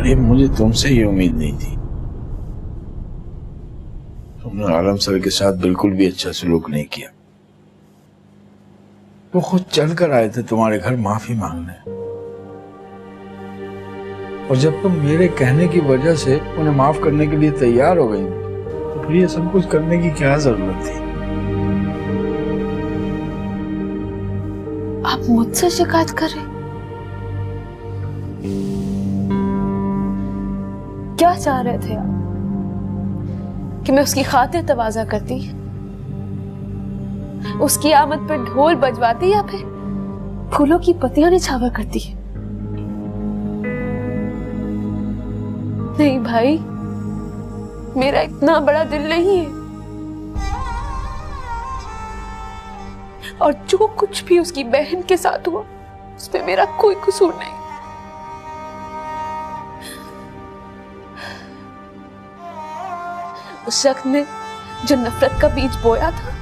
अरे मुझे तुमसे ये उम्मीद नहीं थी। तुमने आलम सर के साथ बिल्कुल भी अच्छा सलूक नहीं किया। वो खुद चल कर आए थे तुम्हारे घर माफी मांगने, और जब तुम मेरे कहने की वजह से उन्हें माफ करने के लिए तैयार हो गई तो फिर ये सब कुछ करने की क्या जरूरत थी? आप मुझसे शिकायत कर रहे? क्या चाह रहे थे आप? कि मैं उसकी खातिर तवाज़ा करती, उसकी आमद पर ढोल बजवाती, या फिर फूलों की पत्तियां निछावर करती? नहीं भाई, मेरा इतना बड़ा दिल नहीं है, और जो कुछ भी उसकी बहन के साथ हुआ उसमें मेरा कोई कसूर नहीं। उस शख्स ने जो नफरत का बीज बोया था,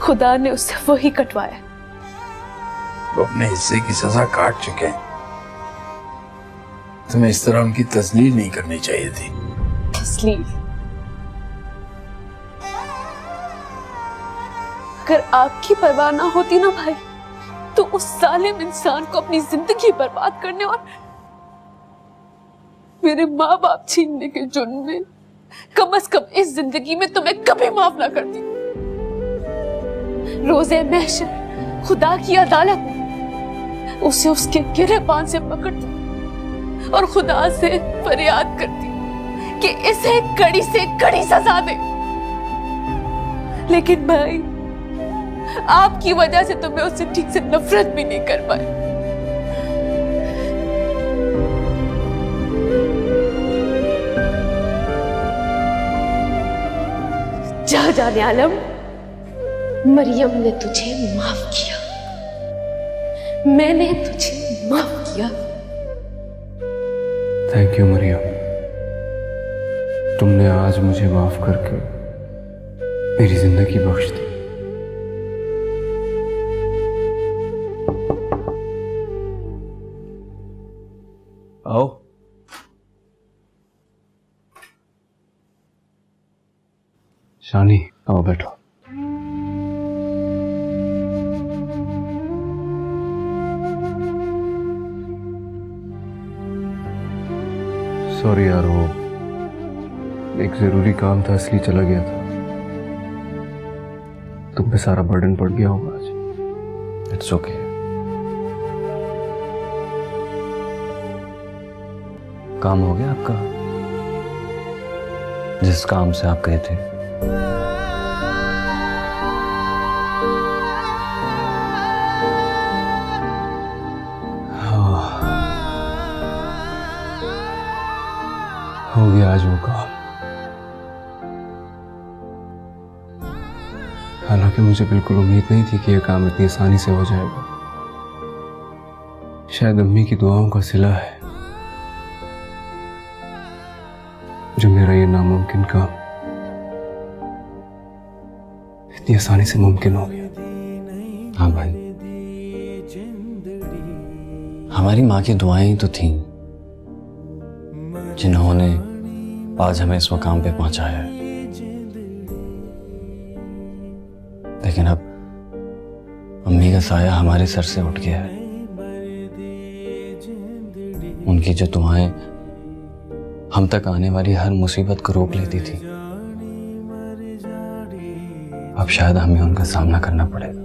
खुदा ने उससे वही कटवाया। वो अपने हिस्से की सजा काट चुके हैं। तुम्हें इस तरह उनकी तस्लील नहीं करनी चाहिए थी। तस्लील? अगर आपकी परवाह ना होती ना भाई, तो उस जालिम इंसान को अपनी जिंदगी बर्बाद करने और मेरे माँ बाप छीनने के जुर्म में कम से कम इस जिंदगी में तुम्हें कभी माफ ना करती। रोज़े महशर खुदा की अदालत उसे उसके गिरेबान से पकड़ती और खुदा से फरियाद करती कि इसे कड़ी से कड़ी सजा दे। लेकिन भाई, आपकी वजह से तो मैं उससे ठीक से नफरत भी नहीं कर पाई। जा जाने आलम, मरियम ने तुझे माफ किया, मैंने तुझे माफ किया। थैंक यू मरियम, तुमने आज मुझे माफ करके मेरी जिंदगी बख्श दी। आओ। शानी, आओ बैठो। सॉरी यार, वो एक जरूरी काम था इसलिए चला गया था। तुम पे सारा बर्डन पड़ गया होगा आज। It's okay. काम हो गया आपका, जिस काम से आप गए थे? हो गया आज वो काम। हालांकि मुझे बिल्कुल उम्मीद नहीं थी कि यह काम इतनी आसानी से हो जाएगा। शायद अम्मी की दुआओं का सिला है जो मेरा ये नामुमकिन काम इतनी आसानी से मुमकिन हो गया। हाँ भाई, हमारी माँ की दुआएं ही तो थीं जिन्होंने आज हमें इस मकाम पे पहुंचाया है। लेकिन अब अम्मी का साया हमारे सर से उठ गया है। उनकी जो दुआएं हम तक आने वाली हर मुसीबत को रोक लेती थी, अब शायद हमें उनका सामना करना पड़ेगा।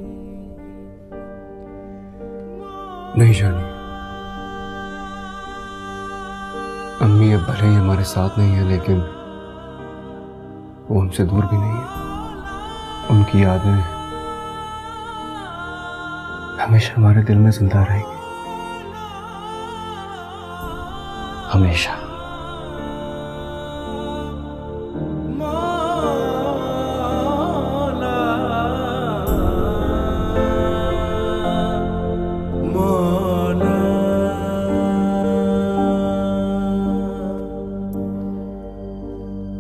नहीं शानी, अम्मी अब भले ही हमारे साथ नहीं है, लेकिन वो हमसे दूर भी नहीं है। उनकी यादें हमेशा हमारे दिल में जिंदा रहेंगी, हमेशा।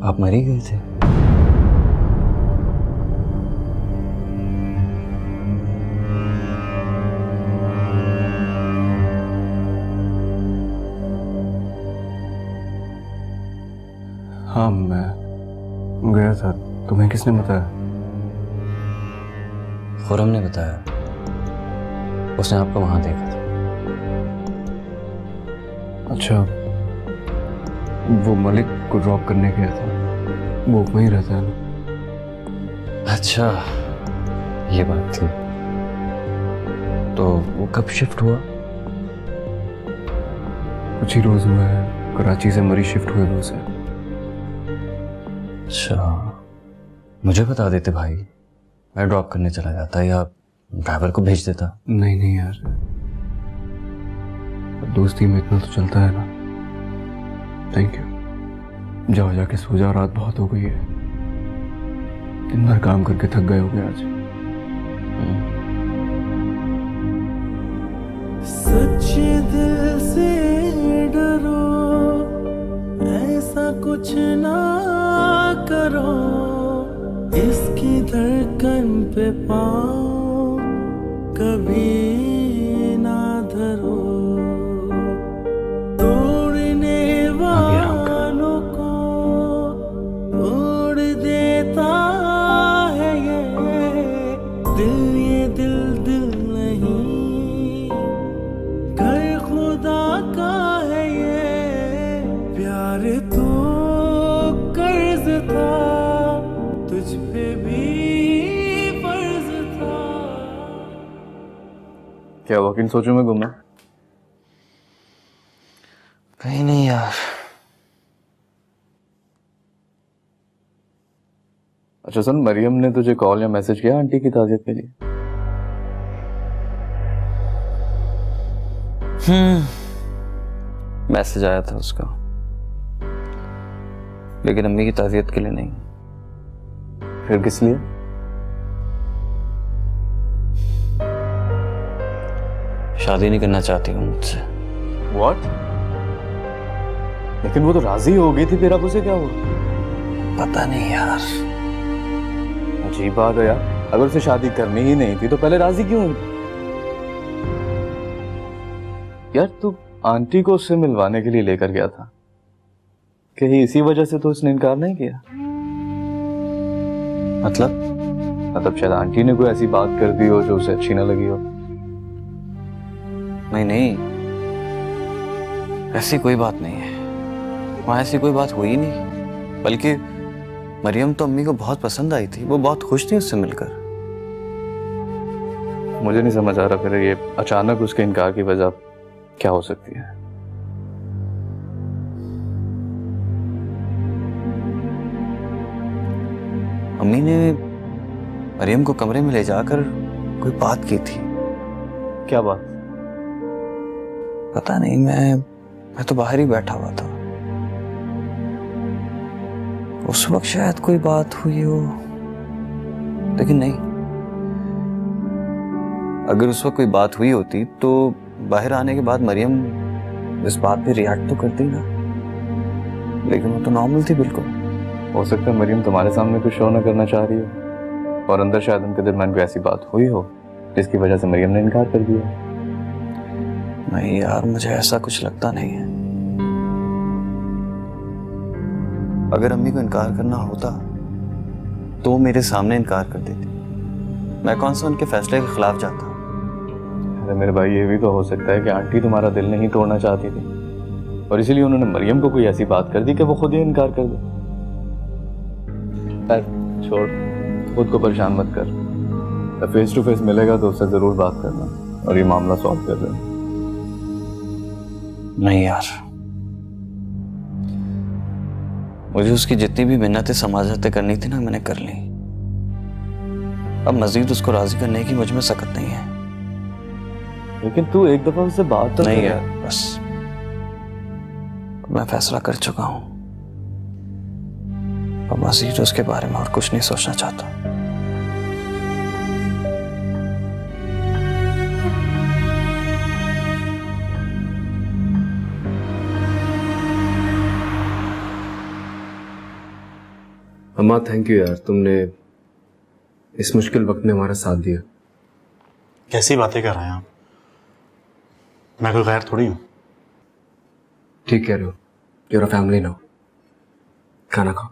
आप मर ही गए थे। हाँ, मैं गया था। तुम्हें किसने बताया? खुरम ने बताया, उसने आपको वहां देखा था। अच्छा, वो मलिक को ड्रॉप करने गया था, वो वहीं रहता है ना? अच्छा, ये बात थी। तो वो कब शिफ्ट हुआ? कुछ ही रोज हुआ है, कराची से मरी शिफ्ट हुए वो से। अच्छा, मुझे बता देते भाई, मैं ड्रॉप करने चला जाता या ड्राइवर को भेज देता। नहीं नहीं यार, दोस्ती में इतना तो चलता है ना। Thank you. जाओ जाके सो जाओ, रात बहुत हो गई है। दिन भर काम करके थक गए होगे आज। सच्चे दिल से डरो, ऐसा कुछ ना करो, इसकी धड़कन पे पाँव कभी ना धरो। तोड़ने वालों को तोड़ देता है ये दिल नहीं, घर खुदा का है ये प्यार। तो कर्ज था, तुझ पे भी फर्ज था। क्या वकील सोचो में घूमना? कहीं नहीं यार। अच्छा सुन, मरियम ने तुझे कॉल या मैसेज किया आंटी की ताज़ियत के लिए? मैसेज आया था उसका, लेकिन अम्मी की ताज़ियत के लिए नहीं। फिर किस लिए? शादी नहीं करना चाहती हूँ मुझसे। What? लेकिन वो तो राजी हो गई थी, फिर अब उसे क्या हुआ? पता नहीं यार। अजीब बात है यार, अगर उसे शादी करनी ही नहीं थी तो पहले राजी क्यों हुई? यार तू आंटी को उससे मिलवाने के लिए लेकर गया था, कहीं इसी वजह से तो उसने इनकार नहीं किया? मतलब शायद आंटी ने कोई ऐसी बात कर दी हो जो उसे अच्छी ना लगी हो। नहीं, ऐसी कोई बात नहीं है। वहां ऐसी कोई बात हुई नहीं, बल्कि मरियम तो अम्मी को बहुत पसंद आई थी, वो बहुत खुश थी उससे मिलकर। मुझे नहीं समझ आ रहा फिर ये अचानक उसके इनकार की वजह क्या हो सकती है? अम्मी ने मरियम को कमरे में ले जाकर कोई बात की थी। क्या बात? पता नहीं, मैं तो बाहर ही बैठा हुआ था। उस वक्त शायद कोई बात हुई हो, लेकिन नहीं, अगर उस वक्त कोई बात हुई होती तो बाहर आने के बाद मरियम इस बात पे रिएक्ट तो करती ना, लेकिन वो तो नॉर्मल थी बिल्कुल। हो सकता है मरियम तुम्हारे सामने कुछ शो ना करना चाह रही हो और अंदर शायद उनके दरमियान कोई ऐसी बात हुई हो जिसकी वजह से मरियम ने इनकार कर दिया। नहीं यार, मुझे ऐसा कुछ लगता नहीं है। अगर अम्मी को इनकार करना होता तो वो मेरे सामने इनकार कर देती, मैं कौन सा उनके फैसले के खिलाफ जाता। अरे मेरे भाई, ये भी तो हो सकता है कि आंटी तुम्हारा दिल नहीं तोड़ना चाहती थी और इसीलिए उन्होंने मरियम को कोई ऐसी बात कर दी कि वो खुद ही इनकार कर दे। छोड़, खुद को परेशान मत कर। फेस टू फेस मिलेगा तो उससे जरूर बात करना और ये मामला सॉल्व कर देना। नहीं यार, मुझे उसकी जितनी भी मिन्नतें समाजतें करनी थी ना, मैंने कर ली। अब मजीद उसको राजी करने की मुझ में सकत नहीं है। लेकिन तू एक दफा उससे बात तो नहीं कर। यार, बस मैं फैसला कर चुका हूं। अब मजीद उसके बारे में और कुछ नहीं सोचना चाहता। अम्मा थैंक यू यार, तुमने इस मुश्किल वक्त में हमारा साथ दिया। कैसी बातें कर रहे हैं आप? मैं कोई गैर थोड़ी हूं। ठीक कह रहे हो, यूर अ फैमिली नाउ। खाना खाओ।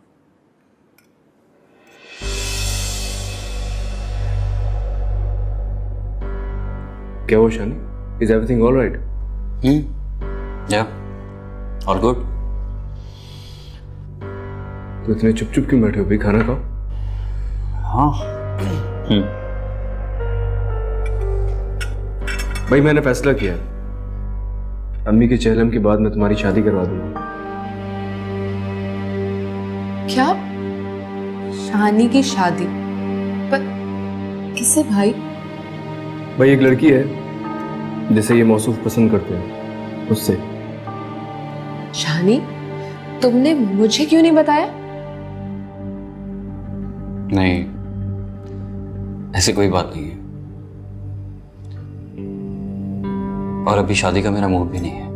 क्या हुआ Shani? Is everything all right? या ऑल गुड। तो इतने चुप चुप क्यों बैठे हो भाई? खाना खाओ। हाँ। भाई मैंने फैसला किया, अम्मी के चेहलम के बाद मैं तुम्हारी शादी करवा दूंगा। क्या? शानी की शादी? पर किससे भाई? भाई एक लड़की है जिसे ये मौसूफ पसंद करते हैं, उससे। शानी, तुमने मुझे क्यों नहीं बताया? नहीं, ऐसी कोई बात नहीं है, और अभी शादी का मेरा मूड भी नहीं है।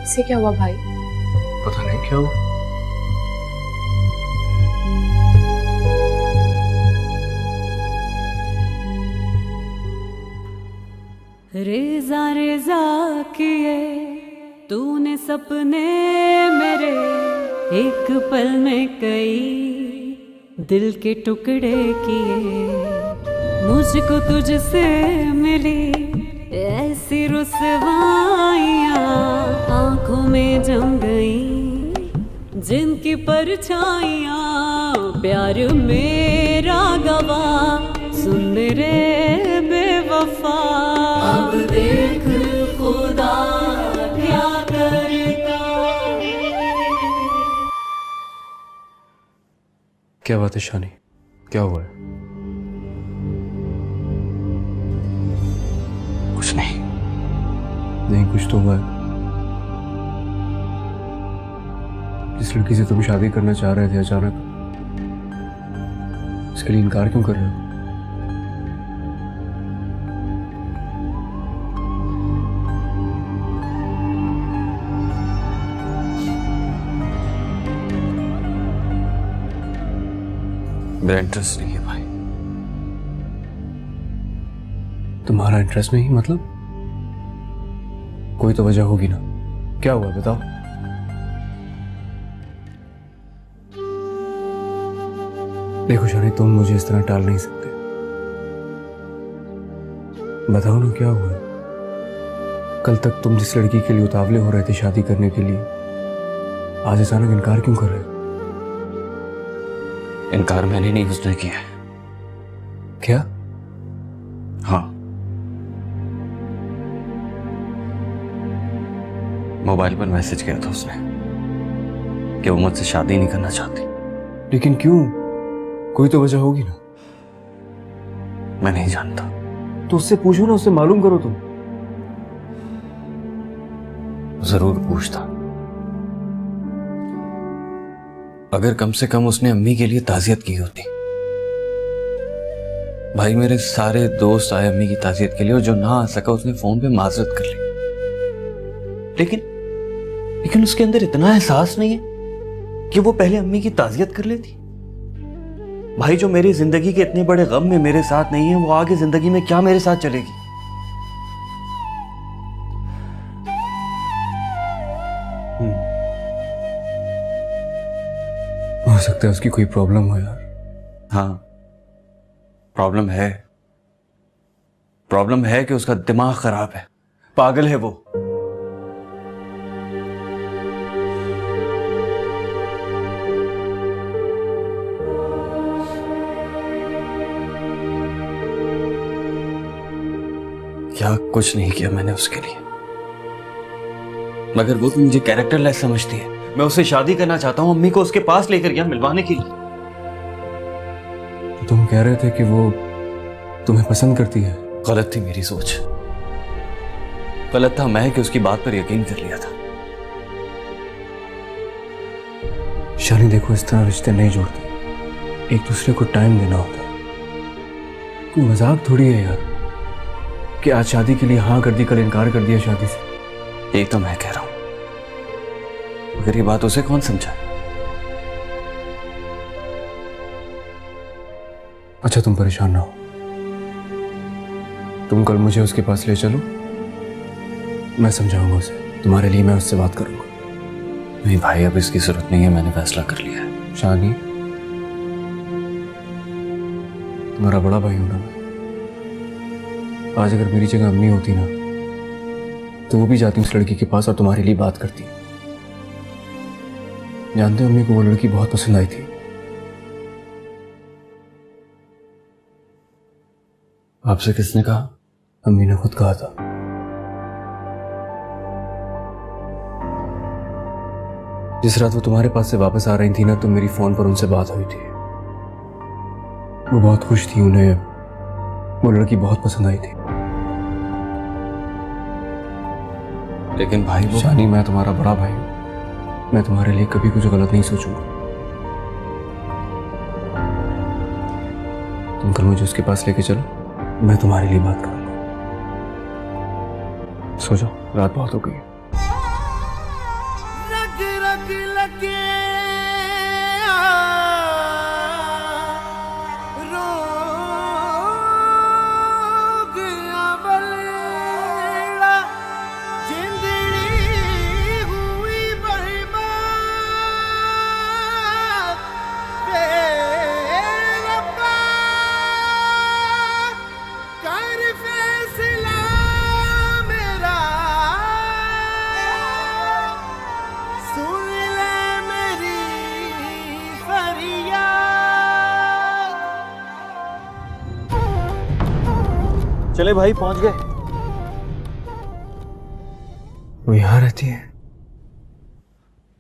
इसे क्या हुआ भाई? पता नहीं क्या हुआ। रेजा रेजा किए तूने सपने मेरे, एक पल में कई दिल के टुकड़े किए। मुझको तुझसे मिली ऐसी रुसवाइयाँ, आंखों में जम गई जिनकी परछाइयाँ। प्यार मेरा गवाह सुन मेरे बेवफा, अब देख खुदा क्या करता। क्या बात है शानी, क्या हुआ है? कुछ नहीं। नहीं, कुछ तो हुआ है। जिस लड़की से तुम शादी करना चाह रहे थे, अचानक इसके लिए इनकार क्यों कर रहे हो? मेरा इंटरेस्ट नहीं है भाई। तुम्हारा इंटरेस्ट नहीं मतलब? कोई तो वजह होगी ना, क्या हुआ बताओ। देखो शानी, तुम मुझे इस तरह टाल नहीं सकते। बताओ ना क्या हुआ है? कल तक तुम जिस लड़की के लिए उतावले हो रहे थे शादी करने के लिए, आज अचानक इनकार क्यों कर रहे हो? इनकार मैंने नहीं, उसने किया है। क्या? हाँ, मोबाइल पर मैसेज किया था उसने कि वो मुझसे शादी नहीं करना चाहती। लेकिन क्यों? कोई तो वजह होगी ना। मैं नहीं जानता। तो उससे पूछो ना, उससे मालूम करो तुम। जरूर पूछता, अगर कम से कम उसने अम्मी के लिए ताज़ियत की होती। भाई मेरे सारे दोस्त आए अम्मी की ताज़ियत के लिए, और जो ना आ सका उसने फोन पे माजरत कर ली। लेकिन उसके अंदर इतना एहसास नहीं है कि वो पहले अम्मी की ताज़ियत कर लेती। भाई जो मेरी जिंदगी के इतने बड़े गम में मेरे साथ नहीं है, वो आगे जिंदगी में क्या मेरे साथ चलेगी? हो सकता है उसकी कोई प्रॉब्लम हो यार। हाँ, प्रॉब्लम है। प्रॉब्लम है कि उसका दिमाग खराब है, पागल है वो। क्या कुछ नहीं किया मैंने उसके लिए, मगर वो तो मुझे कैरेक्टरलेस समझती है। मैं उससे शादी करना चाहता हूं, अम्मी को उसके पास लेकर गया मिलवाने के लिए। तो तुम कह रहे थे कि वो तुम्हें पसंद करती है। गलत थी मेरी सोच, गलत था मैं कि उसकी बात पर यकीन कर लिया था। शानी देखो, इस तरह रिश्ते नहीं जोड़ते, एक दूसरे को टाइम देना होता है। कोई मजाक थोड़ी है यार कि आज शादी के लिए हाँ कर दी, कल इनकार कर दिया शादी से। यही तो मैं कह रहा हूं, मगर ये बात उसे कौन समझाए? अच्छा तुम परेशान ना हो, तुम कल मुझे उसके पास ले चलो, मैं समझाऊंगा उसे। तुम्हारे लिए मैं उससे बात करूंगा। नहीं भाई, अब इसकी जरूरत नहीं है, मैंने फैसला कर लिया है। शानी, तुम्हारा बड़ा भाई हूं ना मैं। आज अगर मेरी जगह अम्मी होती ना, तो वो भी जाती उस लड़की के पास और तुम्हारे लिए बात करती। जानते हो, अम्मी को वो लड़की बहुत पसंद आई थी। आपसे किसने कहा? अम्मी ने खुद कहा था। जिस रात वो तुम्हारे पास से वापस आ रही थी ना, तो मेरी फोन पर उनसे बात हुई थी। वो बहुत खुश थी, उन्हें वो लड़की बहुत पसंद आई थी। लेकिन भाई वो शानी, मैं तुम्हारा बड़ा भाई हूं। मैं तुम्हारे लिए कभी कुछ गलत नहीं सोचूंगा। तुम कल मुझे उसके पास लेके चलो, मैं तुम्हारे लिए बात करूंगा। सो जाओ, रात बहुत हो गई है। चले भाई, पहुंच गए। वो यहाँ रहती है?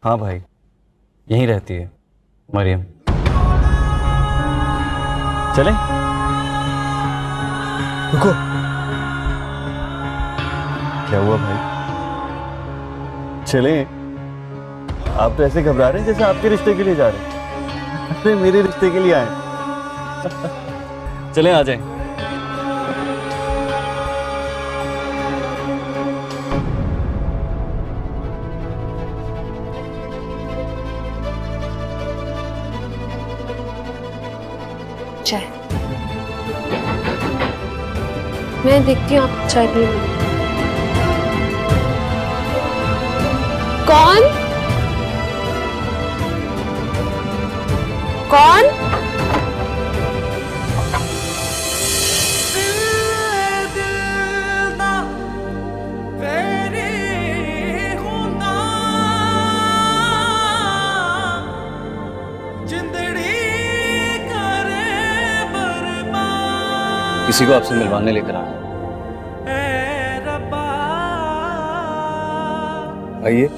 हाँ भाई, यहीं रहती है मरियम। चले? रुको। क्या हुआ भाई? चले? आप तो ऐसे घबरा रहे हैं जैसे आपके रिश्ते के लिए जा रहे हैं। अरे मेरे रिश्ते के लिए आए। चले, आ जाएं। चाय मैं देखती हूँ, आप चाय पी लो। कौन कौन? किसी को आपसे मिलवाने लेकर आया। आइए।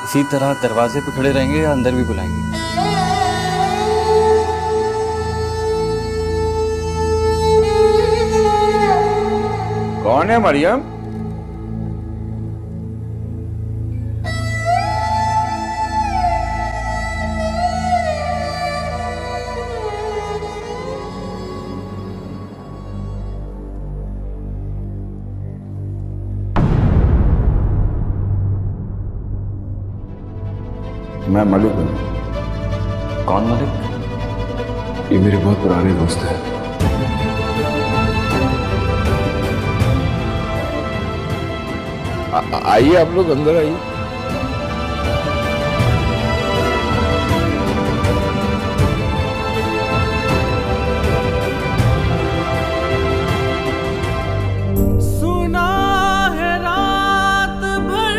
इसी तरह दरवाजे पे खड़े रहेंगे या अंदर भी बुलाएंगे? कौन है मरियम? मैं मलिक हूँ। कौन मलिक? ये मेरे बहुत पुराने दोस्त हैं। आइए आप लोग अंदर आइए। सुना है रात भर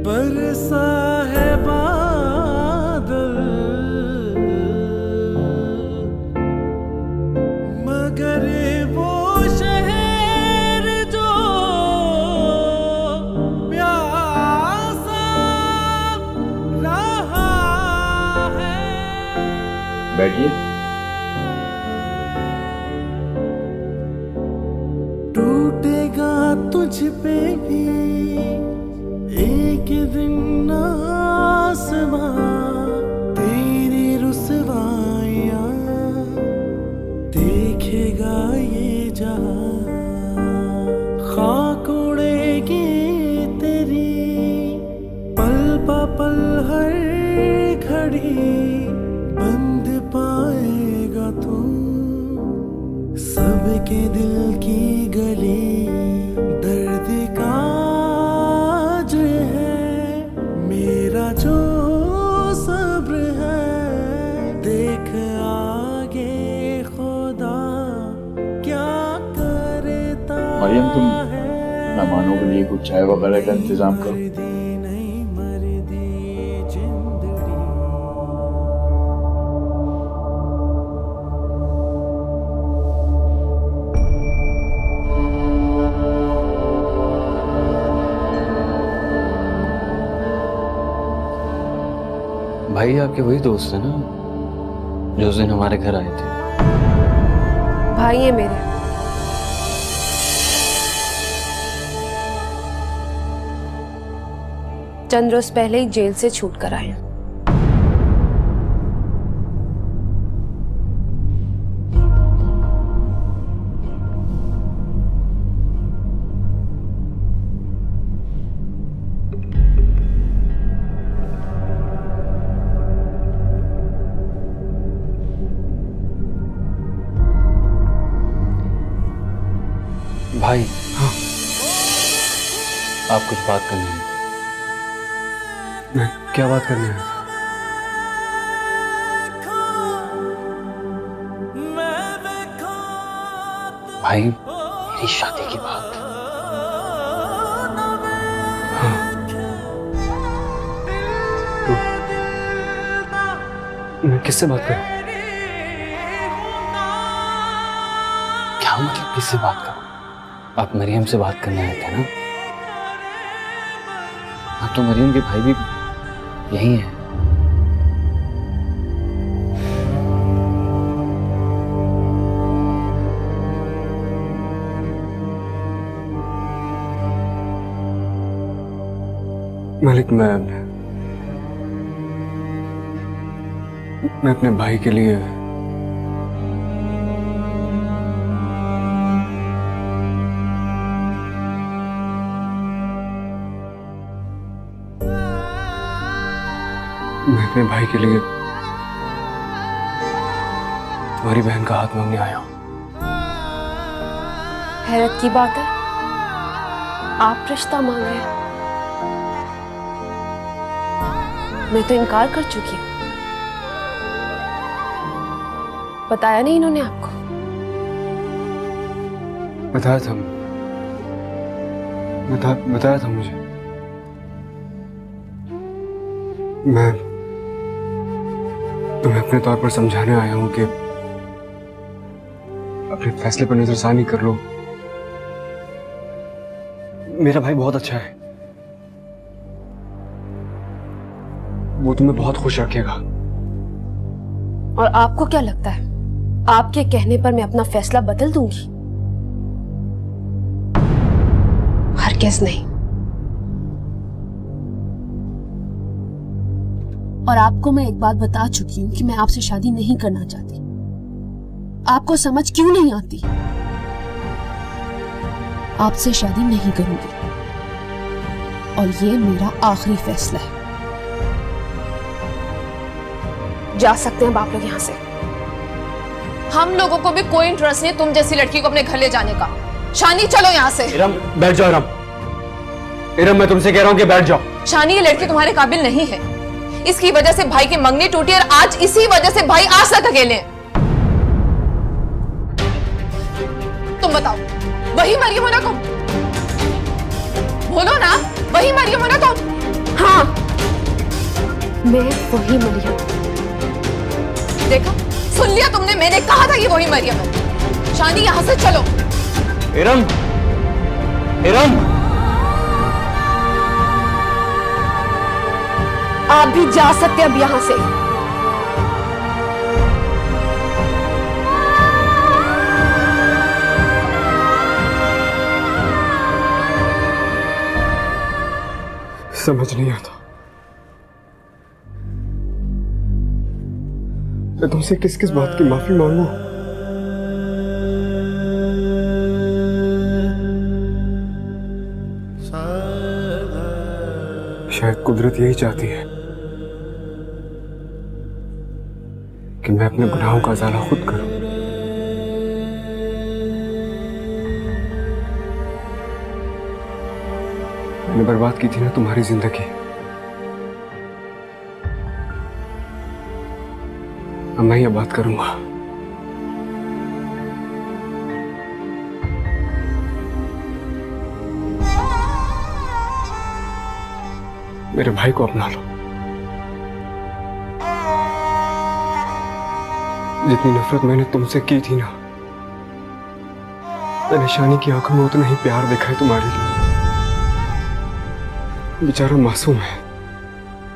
बरसा है बादल, मगर वो शहर जो बैठिए। टूटेगा तुझ पे भी एक दिन आसमां, तेरी रुसवाइयां देखेगा ये जहां। खाक उड़ेगी तेरी पल पा पल, हर घड़ी बंद पाएगा तू सबके दिल की गली। दर्द का जो है मेरा जो सब्र है, देख आगे खुदा क्या करता मरियम, तुम मेहमानों के लिए कुछ चाय वगैरह का इंतजाम करो। भाई आपके वही दोस्त है ना जो उस दिन हमारे घर आए थे? भाई है मेरे। चंद रोज पहले ही जेल से छूट कर आए। भाई हाँ, आप कुछ बात करनी है। मैं क्या बात करने आया था? भाई मेरी शादी की बात। हाँ। तो मैं किससे बात करूं? क्या मतलब किससे बात करूं? आप मरियम से बात करने आए थे ना? हाँ, तो मरियम के भाई भी यही है। मालिक, मैं अपने भाई के लिए तुम्हारी बहन का हाथ मांगने आया हूं। हैरत की बात है, आप रिश्ता मांग रहे हैं। मैं तो इनकार कर चुकी हूं। बताया नहीं इन्होंने आपको? बताया था मुझे। मैं तुम्हें अपने तौर पर समझाने आया हूं कि अपने फैसले पर नजरसानी कर लो। मेरा भाई बहुत अच्छा है, वो तुम्हें बहुत खुश रखेगा। और आपको क्या लगता है आपके कहने पर मैं अपना फैसला बदल दूंगी? हरगिज़ नहीं। और आपको मैं एक बात बता चुकी हूं कि मैं आपसे शादी नहीं करना चाहती। आपको समझ क्यों नहीं आती? आपसे शादी नहीं करूंगी और ये मेरा आखिरी फैसला है। जा सकते हैं अब आप लोग यहां से। हम लोगों को भी कोई इंटरेस्ट नहीं तुम जैसी लड़की को अपने घर ले जाने का। शानी, चलो यहां से। इरम, बैठ जाओ। इरम, मैं तुमसे कह रहा हूं कि बैठ जाओ। शानी, ये लड़की तुम्हारे काबिल नहीं है। इसकी वजह से भाई की मंगनी टूटी और आज इसी वजह से भाई आज तक अकेले हैं। तुम बताओ, वही मरियम हो ना तुम? बोलो ना, वही मरियम हो ना तुम? हाँ, मैं वही मरियम। देखा, सुन लिया तुमने? मैंने कहा था कि वही मरियम है। शानी, यहां से चलो। इरम, इरम, आप भी जा सकते हैं अब यहां से। समझ नहीं आता मैं तुमसे किस किस बात की माफी मांगू। शायद कुदरत यही चाहती है कि मैं अपने गुनाहों का इज़ाला खुद करूं। मैंने बर्बाद की थी ना तुम्हारी जिंदगी, अब मैं ये बात करूंगा। मेरे भाई को अपना लो। जितनी नफरत मैंने तुमसे की थी ना, मैंने शानी की आंखों में उतना ही प्यार देखा है तुम्हारे लिए। बेचारा मासूम है,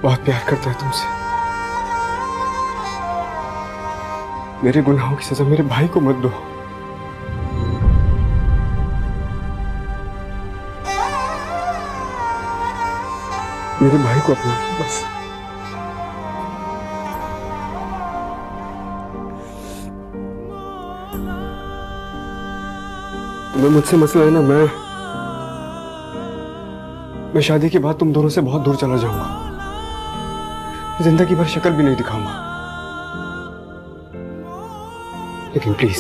बहुत प्यार करता है तुमसे। मेरे गुनाहों की सजा मेरे भाई को मत दो। मेरे भाई को अपना लो बस। तुम्हें मुझसे मसला है ना, मैं शादी के बाद तुम दोनों से बहुत दूर चला जाऊंगा, जिंदगी भर शक्ल भी नहीं दिखाऊंगा। लेकिन प्लीज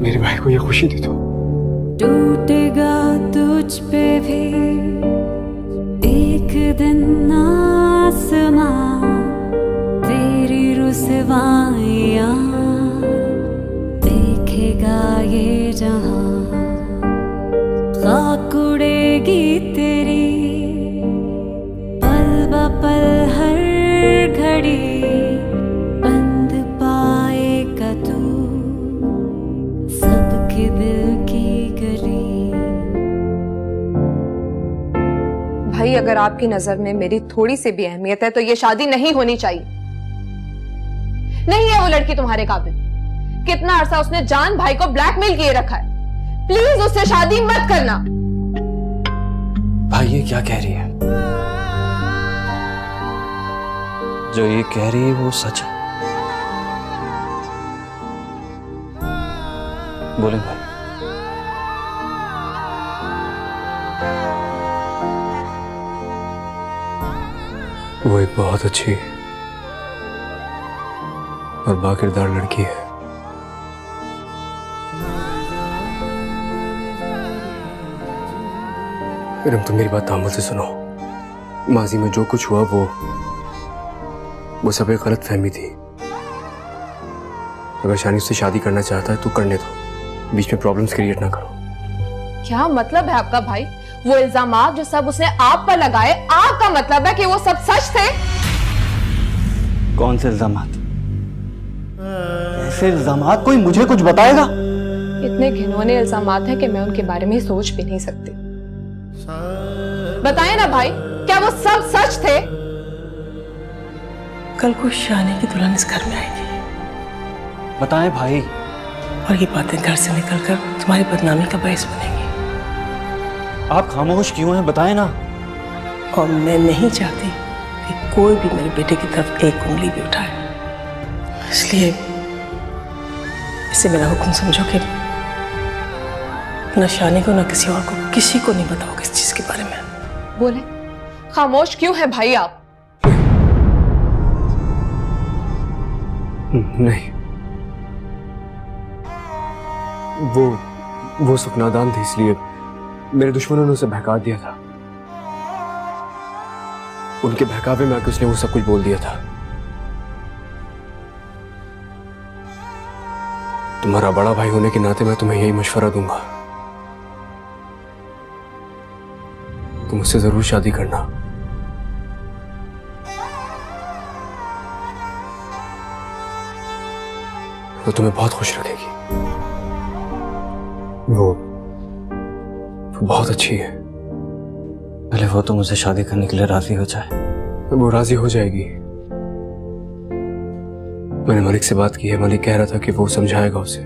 मेरे भाई को यह खुशी दे दो। टूटेगा तुझ पे भी एक दिन आसमां, तेरी रुसवाइयां देखेगा ये जहां। खाक उड़ेगी तेरी पल ब पल हर घड़ी, बंद पाएगा तू सबके दिल की गली। भाई अगर आपकी नजर में मेरी थोड़ी सी भी अहमियत है तो ये शादी नहीं होनी चाहिए। नहीं है वो लड़की तुम्हारे काबिल। कितना अरसा उसने जान भाई को ब्लैकमेल किए रखा है। प्लीज उससे शादी मत करना। भाई ये क्या कह रही है? जो ये कह रही है वो सच है। बोले भाई। वो एक बहुत अच्छी और बाकिरदार लड़की है। फिर तुम मेरी बात तामुल से सुनो। माजी में जो कुछ हुआ वो सब एक गलत फहमी थी। अगर शानी उससे शादी करना चाहता है तो करने दो, बीच में प्रॉब्लम्स क्रिएट ना करो। क्या मतलब है आपका भाई? वो इल्जामात जो सब उसने आप पर लगाए, आपका मतलब है कि वो सब सच थे? कौन से इल्जामात? ऐसे इल्जामात कोई मुझे कुछ बताएगा? इतने घिनौने इल्जामात हैं कि मैं उनके बारे में सोच भी नहीं सकती। बताएं ना भाई, क्या वो सब सच थे? कल को शानी की दुल्हन इस घर में आएगी। बताएं भाई। और ये बातें घर से निकलकर तुम्हारी बदनामी का बायस बनेंगी। आप खामोश क्यों हैं? बताएं ना। और मैं नहीं चाहती कि कोई भी मेरे बेटे की तरफ एक उंगली भी उठाए, इसलिए इसे मेरा हुक्म समझो कि न शानी को न किसी और को, किसी को नहीं बताओगे इस चीज के बारे में। बोले, खामोश क्यों है भाई आप? नहीं, वो सपनादान थी, इसलिए मेरे दुश्मनों ने उसे बहका दिया था। उनके बहकावे में आके उसने वो सब कुछ बोल दिया था। तुम्हारा बड़ा भाई होने के नाते मैं तुम्हें यही मशवरा दूंगा, तुम उससे जरूर शादी करना। वो तुम्हें बहुत खुश रखेगी। वो बहुत अच्छी है। पहले वो तो मुझसे शादी करने के लिए राजी हो जाए। वो राजी हो जाएगी। मैंने मलिक से बात की है, मलिक कह रहा था कि वो समझाएगा उसे।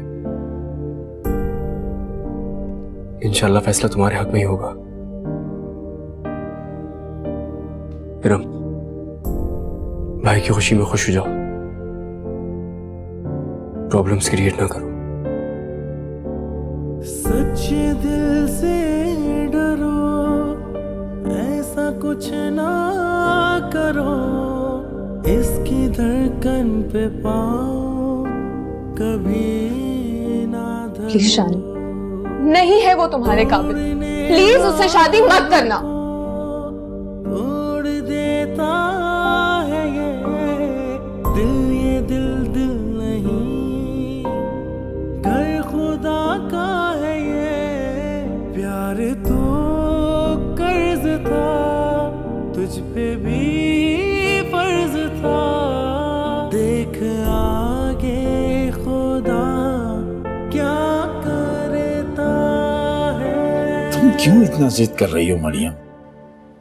इंशाल्लाह फैसला तुम्हारे हक में ही होगा। इरम, भाई की खुशी में खुश हो जाओ, प्रॉब्लम्स क्रिएट ना करो। सच्चे दिल से डरो, ऐसा कुछ ना करो, इसकी धड़कन पे पाओ कभी ना धरो। प्लीज शानी, नहीं है वो तुम्हारे काबिल, प्लीज उससे शादी मत करना। तोड़ देता है ये दिल नहीं, घर खुदा का है ये प्यार, तो कर्ज था तुझ पे भी फर्ज था, देख आगे खुदा क्या करता है। तुम क्यों इतना जिद कर रही हो मरियम?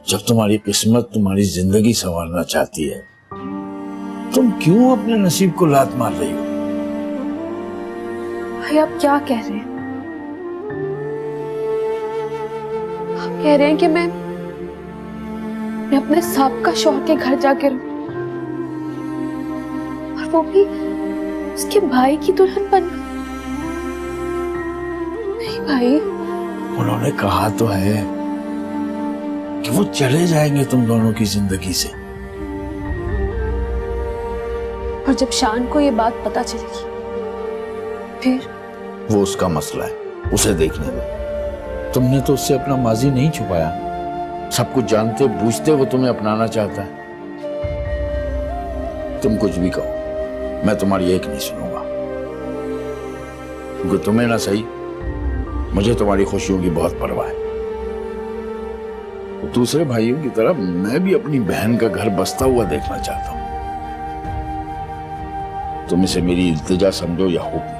जब तुम्हारी किस्मत तुम्हारी जिंदगी संवारना चाहती है, तुम क्यों अपने नसीब को लात मार रही हो? भाई आप क्या कह रहे हैं? आप कह रहे हैं कि मैं अपने साबका शौहर के घर जाकर रहूं, और वो भी उसके भाई की दुल्हन बनकर? नहीं भाई, उन्होंने कहा तो है कि वो चले जाएंगे तुम दोनों की जिंदगी से। और जब शान को ये बात पता चलेगी फिर? वो उसका मसला है, उसे देखने दो। तुमने तो उससे अपना माजी नहीं छुपाया, सब कुछ जानते बूझते वो तुम्हें अपनाना चाहता है। तुम कुछ भी कहो, मैं तुम्हारी एक नहीं सुनूंगा, क्योंकि तुम्हें ना सही, मुझे तुम्हारी खुशियों की बहुत परवाह है। दूसरे भाइयों की तरह मैं भी अपनी बहन का घर बसता हुआ देखना चाहता हूं। तुम इसे मेरी इल्तिजा समझो या हुक्म,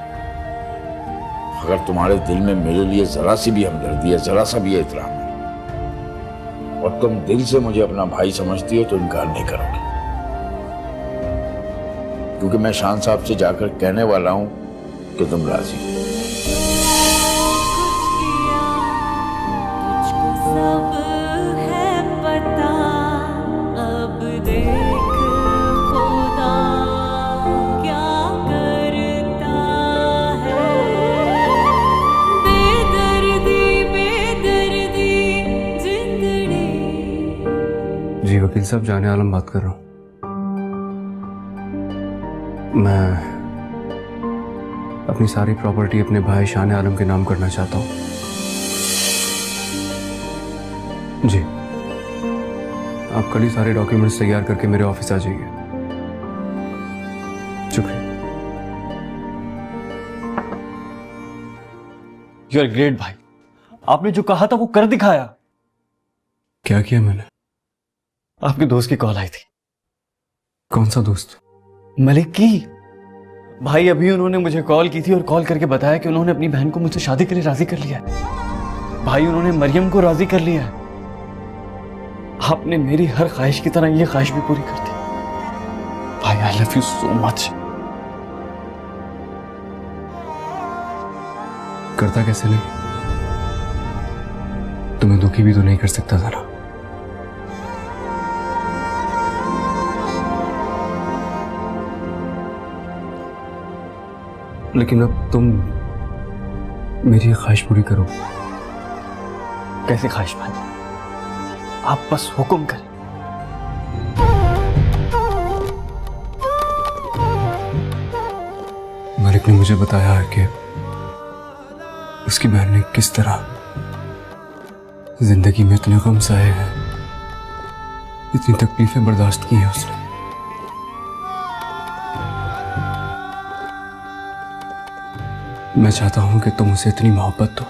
अगर तुम्हारे दिल में मेरे लिए जरा सी भी हमदर्दी है, जरा सा भी एहतराम है, और तुम दिल से मुझे अपना भाई समझती हो, तो इनकार नहीं करोगे। क्योंकि मैं शान साहब से जाकर कहने वाला हूं कि तुम राजी हो। जी वकील साहब, जाने आलम बात कर रहा हूं। मैं अपनी सारी प्रॉपर्टी अपने भाई शान आलम के नाम करना चाहता हूं। जी, आप कल ही सारे डॉक्यूमेंट्स तैयार करके मेरे ऑफिस आ जाइए। शुक्रिया। यू आर ग्रेट भाई, आपने जो कहा था वो कर दिखाया। क्या किया मैंने? आपके दोस्त की कॉल आई थी। कौन सा दोस्त? मलिक की। भाई अभी उन्होंने मुझे कॉल की थी और कॉल करके बताया कि उन्होंने अपनी बहन को मुझसे शादी के लिए राजी कर लिया है। भाई उन्होंने मरियम को राजी कर लिया है। आपने मेरी हर ख्वाहिश की तरह ये ख्वाहिश भी पूरी कर दी। भाई I love you so much. करता कैसे नहीं? तुम्हें दुखी भी तो नहीं कर सकता था ना। लेकिन अब तुम मेरी ख्वाहिश पूरी करो। कैसी ख्वाहिश भाई? आप बस हुक्म करें। मलिक ने मुझे बताया है कि उसकी बहन ने किस तरह जिंदगी में इतने गम सहे हैं, इतनी तकलीफें बर्दाश्त की हैं उसने। मैं चाहता हूं कि तुम उसे इतनी मोहब्बत दो,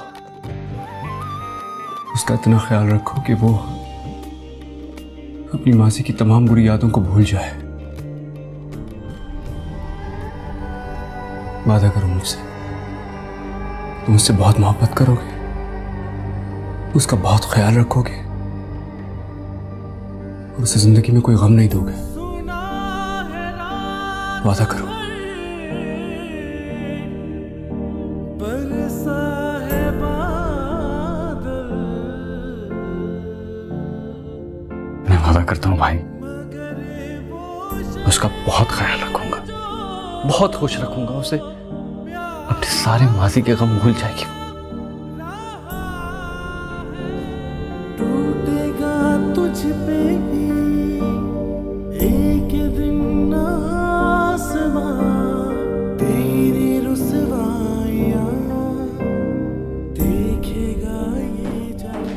उसका इतना ख्याल रखो कि वो अपनी मासी की तमाम बुरी यादों को भूल जाए। वादा करो मुझसे, तुम उससे बहुत मोहब्बत करोगे, उसका बहुत ख्याल रखोगे और उसे जिंदगी में कोई गम नहीं दोगे। वादा करो। मैं वादा करता हूँ भाई, उसका बहुत ख्याल रखूंगा, बहुत खुश रखूंगा उसे, अपने सारे माजी के गम भूल जाएगी। टूटेगा तुझ पे भी एक दिन आसमां, तेरी रुसवाइयां देखेगा ये जाने।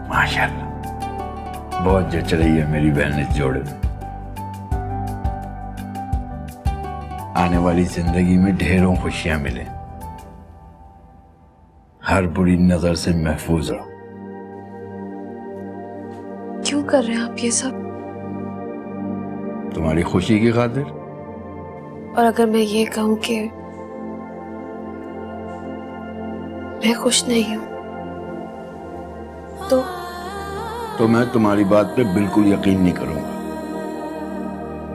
माशाल्लाह, बहुत जच रही है मेरी बहन इस जोड़े में। आने वाली जिंदगी में ढेरों खुशियां मिले, हर बुरी नजर से महफूज रहो। क्यों कर रहे हैं आप ये सब? तुम्हारी खुशी की खातिर। और अगर मैं ये कहूं कि मैं खुश नहीं हूं तो मैं तुम्हारी बात पे बिल्कुल यकीन नहीं करूंगा,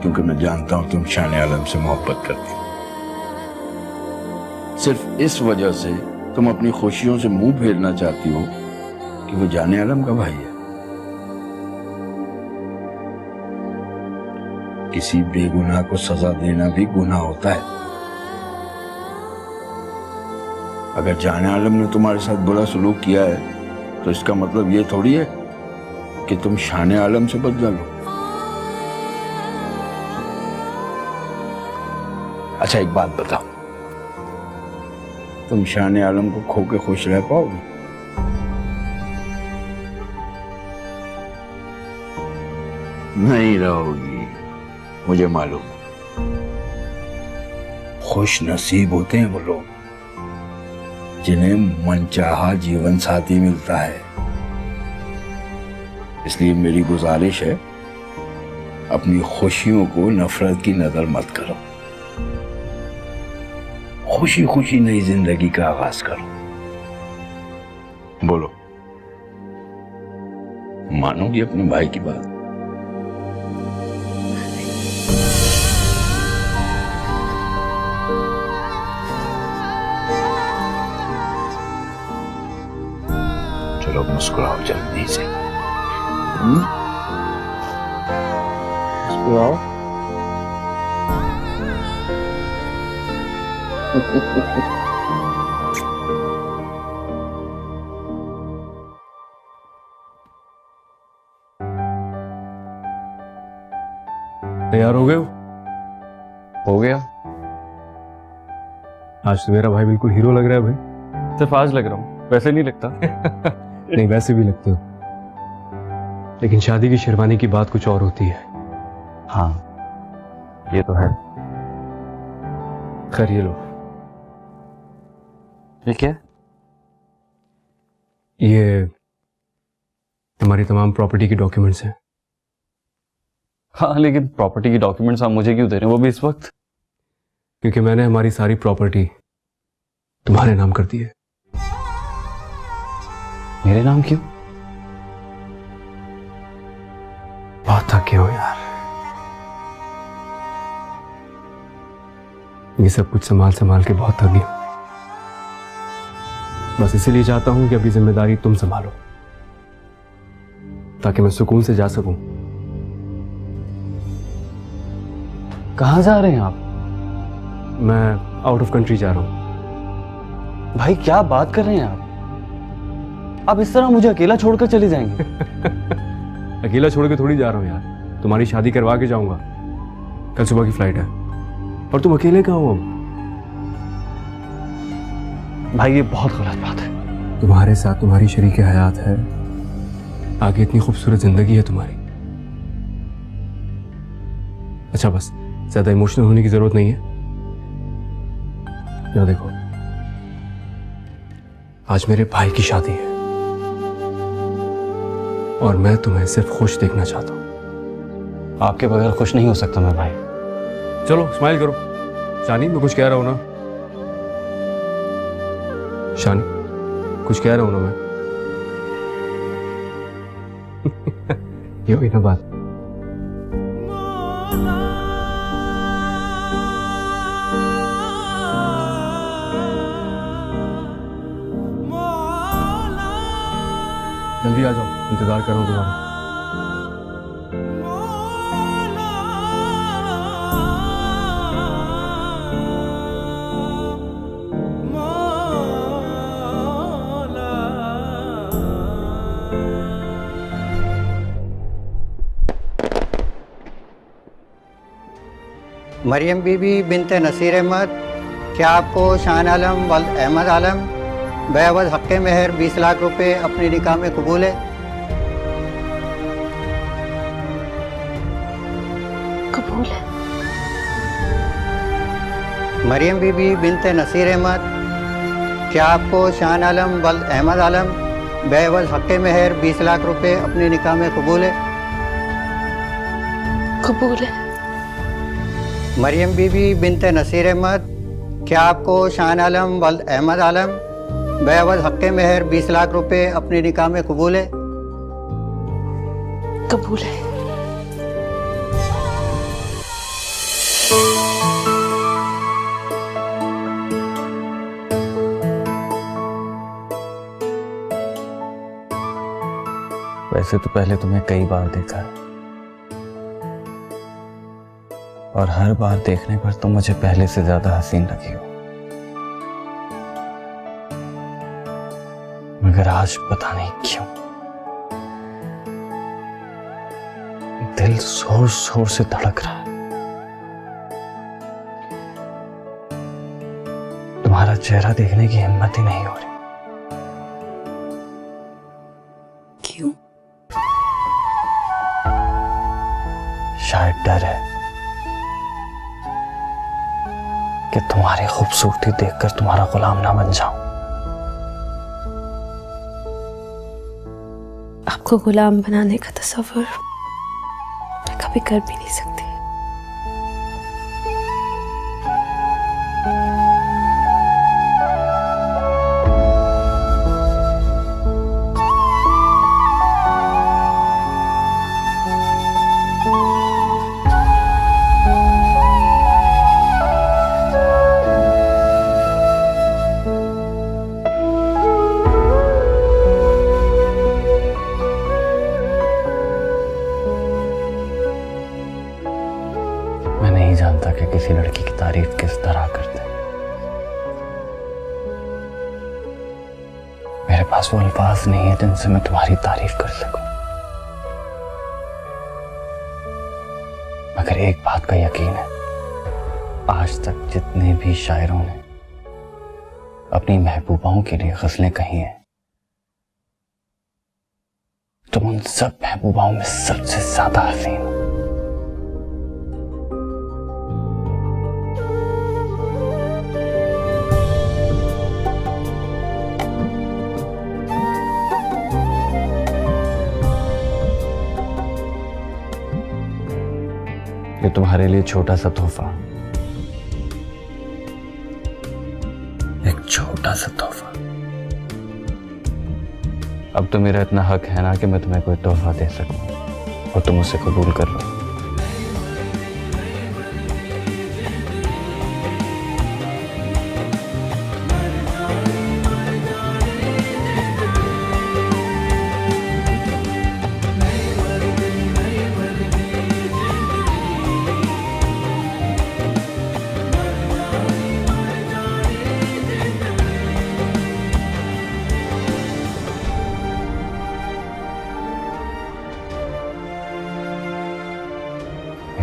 क्योंकि मैं जानता हूं तुम शान आलम से मोहब्बत करती हो। सिर्फ इस वजह से तुम अपनी खुशियों से मुंह फेरना चाहती हो कि वो जाने आलम का भाई है। किसी बेगुनाह को सजा देना भी गुनाह होता है। अगर जाने आलम ने तुम्हारे साथ बुरा सलूक किया है तो इसका मतलब ये थोड़ी है कि तुम शान आलम से बदला लो। अच्छा एक बात बताओ, तुम शान आलम को खो के खुश रह पाओगे? नहीं रहोगी, मुझे मालूम। खुश नसीब होते हैं वो लोग जिन्हें मनचाहा जीवन साथी मिलता है। इसलिए मेरी गुजारिश है, अपनी खुशियों को नफरत की नजर मत करो, खुशी खुशी नई जिंदगी का आगाज करो। बोलो, मानोगी अपने भाई की बात? चलो मुस्कुराओ जल्दी से। मुस्कुराओ। तैयार हो गए हो? हो गया। आज तो मेरा भाई बिल्कुल हीरो लग रहा है भाई। सिर्फ आज लग रहा हूँ, वैसे नहीं लगता। नहीं, वैसे भी लगते हो, लेकिन शादी की शेरवानी की बात कुछ और होती है। हाँ, ये तो है। खैर, ये लो। ये क्या? ये तुम्हारी तमाम प्रॉपर्टी के डॉक्यूमेंट्स हैं। हाँ, लेकिन प्रॉपर्टी की डॉक्यूमेंट्स आप मुझे क्यों दे रहे हैं, वो भी इस वक्त? क्योंकि मैंने हमारी सारी प्रॉपर्टी तुम्हारे नाम कर दी है। मेरे नाम क्यों? बहुत थके हो यार। ये सब कुछ संभाल संभाल के बहुत थक गया। बस इसीलिए चाहता हूं कि अभी जिम्मेदारी तुम संभालो, ताकि मैं सुकून से जा सकूं। कहाँ जा रहे हैं आप? मैं आउट ऑफ कंट्री जा रहा हूं। भाई क्या बात कर रहे हैं आप इस तरह मुझे अकेला छोड़कर चले जाएंगे? अकेला छोड़ के थोड़ी जा रहा हूं यार, तुम्हारी शादी करवा के जाऊंगा। कल सुबह की फ्लाइट है और तुम अकेले कहाँ हो? भाई ये बहुत गलत बात है। तुम्हारे साथ तुम्हारी शरीक हयात है, आगे इतनी खूबसूरत जिंदगी है तुम्हारी। अच्छा बस ज्यादा इमोशनल होने की जरूरत नहीं है। यहाँ देखो, आज मेरे भाई की शादी है और मैं तुम्हें सिर्फ खुश देखना चाहता हूं। आपके बगैर खुश नहीं हो सकता मैं भाई। चलो स्माइल करो। शानी मैं कुछ कह रहा हूं ना? शानी कुछ कह रहा हूं ना मैं? ये हुई ना बात। जल्दी आ जाओ, इंतजार कर रहा हूं तुम्हारा। मरियम बीबी बिनते नसीर अहमद, क्या आपको शान आलम वल्द अहमद आलम बेअवज़ हक़ मेहर 20 लाख रुपए अपने निकाह में कबूल है? कबूल है। मरियम बीबी बिनते नसीर अहमद, क्या आपको शान आलम वल्द अहमद आलम बेअवज़ हक़ मेहर 20 लाख रुपए अपने निकाह में कबूल है? कबूल है। मरियम बीबी बिनते नसीर अहमद, क्या आपको शान आलम वल्द अहमद आलम बेअवज़ हक़ मेहर 20 लाख रुपए अपने निकाह में कबूल है? कबूल है। वैसे तो पहले तुम्हें कई बार देखा है और हर बार देखने पर तुम मुझे पहले से ज्यादा हसीन लगी हो, मगर आज पता नहीं क्यों दिल जोर जोर से धड़क रहा है। तुम्हारा चेहरा देखने की हिम्मत ही नहीं हो रही। क्यों? शायद डर है कि तुम्हारी खूबसूरती देखकर तुम्हारा गुलाम ना बन जाऊं। आपको गुलाम बनाने का तस्वर मैं कभी कर भी नहीं सकती। मैं नहीं जानता कि किसी लड़की की तारीफ किस तरह करते हैं। मेरे पास वो अल्फाज नहीं है जिनसे मैं तुम्हारी तारीफ कर सकूं, मगर एक बात का यकीन है, आज तक जितने भी शायरों ने अपनी महबूबाओं के लिए गज़लें कही हैं, तुम उन सब महबूबाओं में सबसे ज्यादा हसीन हो। ये तुम्हारे लिए छोटा सा तोहफा, एक छोटा सा तोहफा। अब तो मेरा इतना हक है ना कि मैं तुम्हें कोई तोहफा दे सकूं और तुम उसे कबूल कर लो।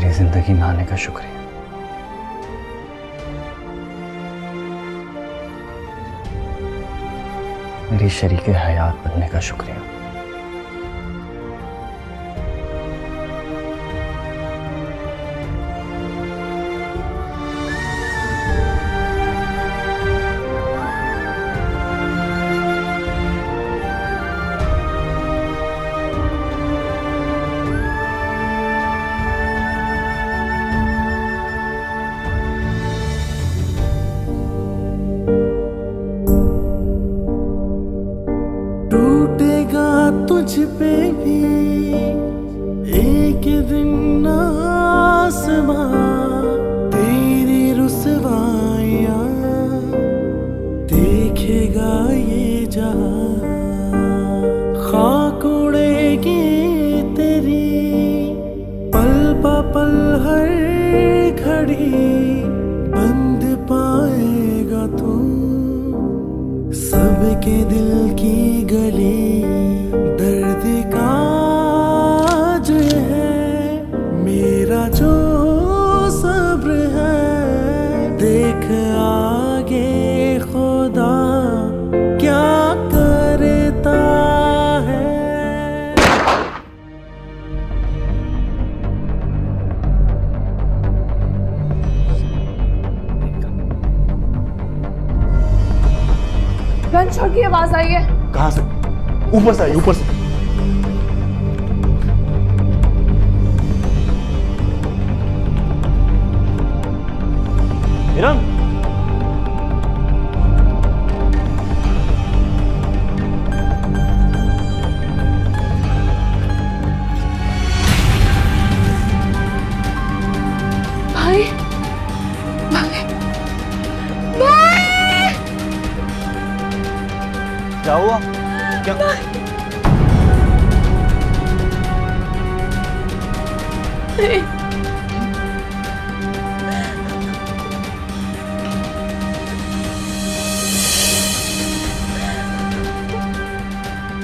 मेरी जिंदगी में आने का शुक्रिया। मेरी शरीके हयात बनने का शुक्रिया। टूटेगा तुझ पे भी एक दिन आसमां, तेरी रुसवाइयां देखेगा ये जहां। खाक उड़ेगी तेरी पल पा पल हर घड़ी, बंद पाएगा तू सबके दिल की गली। दर्द का जो है मेरा जो सब्र है, देख आगे खुदा क्या करता है। गन शॉट की आवाज आई है। कहाँ से? ऊपर से आई, ऊपर से। हिरन, भाई भाई भाई, क्या हुआ? क्या?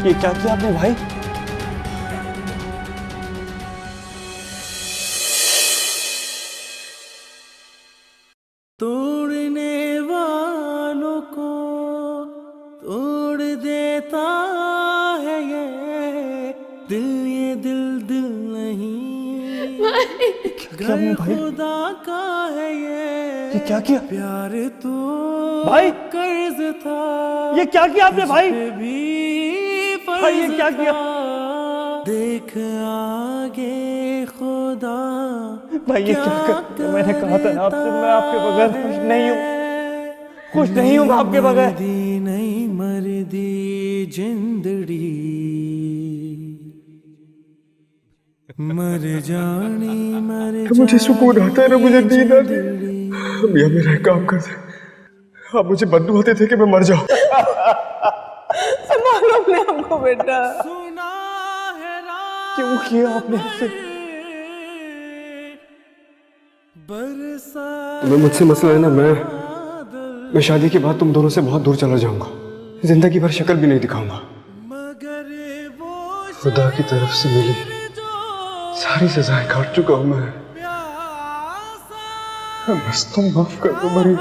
ये क्या किया आपने भाई? तोड़ने वालों को तोड़ देता है ये दिल नहीं। घर खुदा का है ये क्या किया? प्यार तो भाई! कर्ज था, ये क्या किया आपने भाई? भी भाई ये क्या किया? देख आगे खुदा भाई ये क्या कर? मैंने कहा था ना आपसे, मैं आपके बगैर खुश नहीं हूँ। खुश नहीं हूँ मैं आपके बगैर। नहीं मरदी जिंदड़ी मर जानी मर तो मुझे सुकून आता है ना, मुझे नींद आती है। भैया मेरा एक काम कर दे, आप मुझे बददुआ देते कि मैं मर जाऊं। संभालो अपने हमको बेटा। क्यों किया आपने ऐसे? तुम्हें मुझसे मसला है ना, मैं शादी के बाद तुम दोनों से बहुत दूर चला जाऊंगा, जिंदगी भर शक्ल भी नहीं दिखाऊंगा। खुदा की तरफ से मिली सारी सजाएं काट चुका हूं मैं। बस तुम माफ कर दो मरियम।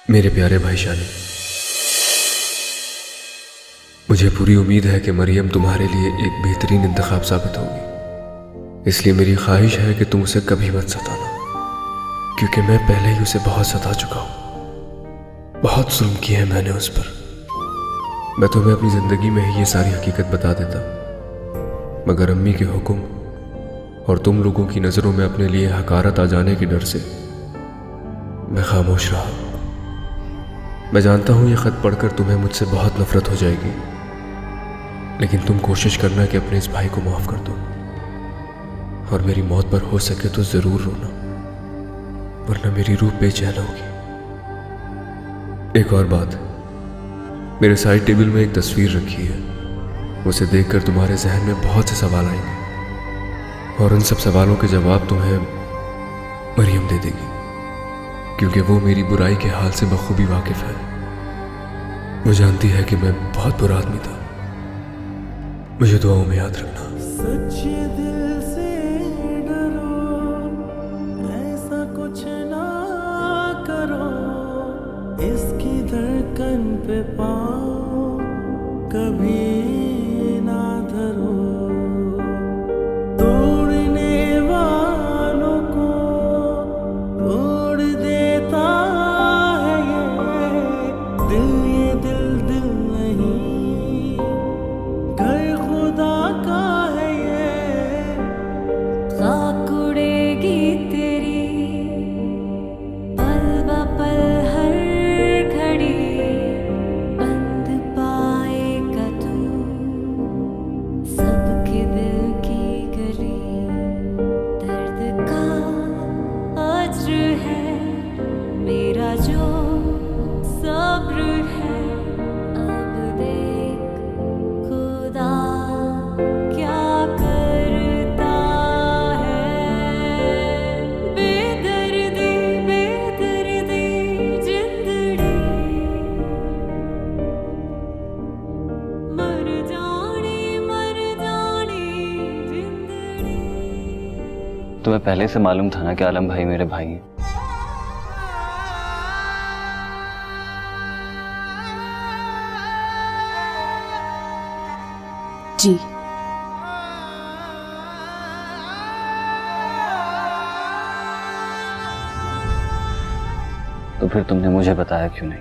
मेरे प्यारे भाई शानी, मुझे पूरी उम्मीद है कि मरियम तुम्हारे लिए एक बेहतरीन इंतखाब साबित होगी, इसलिए मेरी ख्वाहिश है कि तुम उसे कभी मत सताना, क्योंकि मैं पहले ही उसे बहुत सता चुका हूं। बहुत जुल्म किया है मैंने उस पर। मैं तुम्हें अपनी जिंदगी में ही ये सारी हकीकत बता देता, मगर अम्मी के हुक्म और तुम लोगों की नजरों में अपने लिए हकारत आ जाने के डर से मैं खामोश रहा। मैं जानता हूं ये खत पढ़कर तुम्हें मुझसे बहुत नफरत हो जाएगी, लेकिन तुम कोशिश करना कि अपने इस भाई को माफ कर दो, और मेरी मौत पर हो सके तो जरूर रोना, वरना मेरी रूह बेचैन होगी। एक और बात, मेरे साइड टेबल में एक तस्वीर रखी है, उसे देखकर तुम्हारे जहन में बहुत से सवाल आएंगे, और उन सब सवालों के जवाब तुम्हें मरियम दे देगी, क्योंकि वो मेरी बुराई के हाल से बखूबी वाकिफ है। वो जानती है कि मैं बहुत बुरा आदमी था, मुझे दुआओं में याद रखना। सच्चे दिल से डरो, ऐसा कुछ ना करो, इसकी धड़कन पे पाओ कभी ना धरो। तोड़ने वालों को तोड़ देता है ये दिल नहीं, घर खुदा का है ये। खाक उड़ेगी तेरी पल ब पल हर घड़ी, बंद पाएगा तू सबके दिल की गली। दर्द का अज्र है मेरा जो सब्र है, अब देख खुदा क्या करता है। बेदर्दी बेदर्दी जिंदड़ी, मर जानी जिंदड़ी। तुम्हें पहले से मालूम था ना कि आलम भाई मेरे भाई हैं। जी तो फिर तुमने मुझे बताया क्यों नहीं?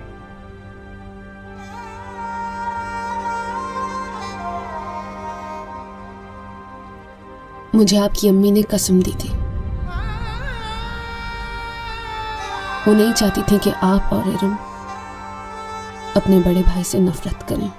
मुझे आपकी अम्मी ने कसम दी थी, वो नहीं चाहती थी कि आप और इरम अपने बड़े भाई से नफरत करें।